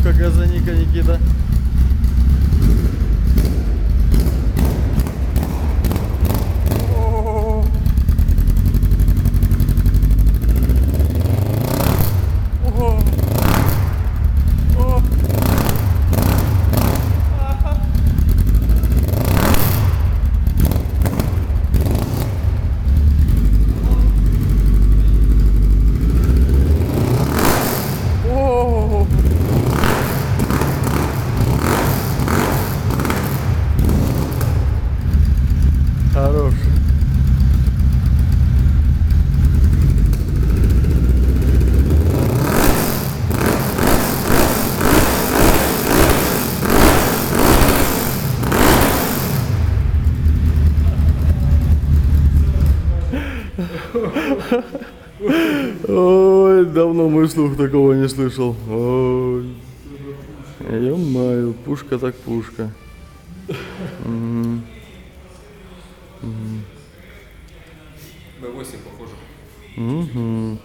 какая заника, Никита. Хорош. Ой, давно мой слух такого не слышал. Ой. Ё-моё, пушка так пушка. Б8 похоже. Угу.